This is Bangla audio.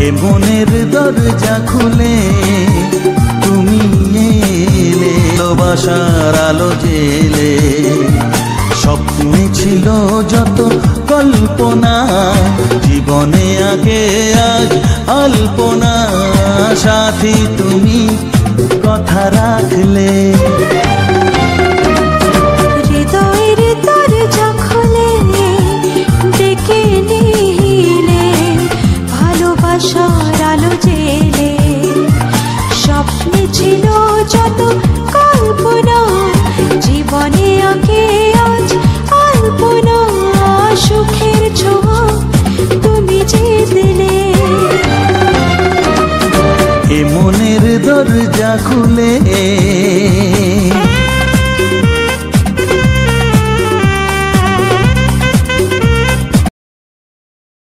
এ মনের দরজা খুলে তুমি এলে, ভালোবাসার আলো জেলে। স্বপ্নে ছিল যত কল্পনা, জীবনে আগে আজ অল্পনা। সাথী তুমি কথা রাখলে, হৃদয়ের দরজা খুলে ডেকে নিলে, ভালোবাসার আলো জেলে। স্বপ্নে ছিল যত কল্পনা, জীবনে আগে আজ অল্পনা। সুখের ছোঁয়া তুমি যে দিলে, এ মনের দরজা খুলে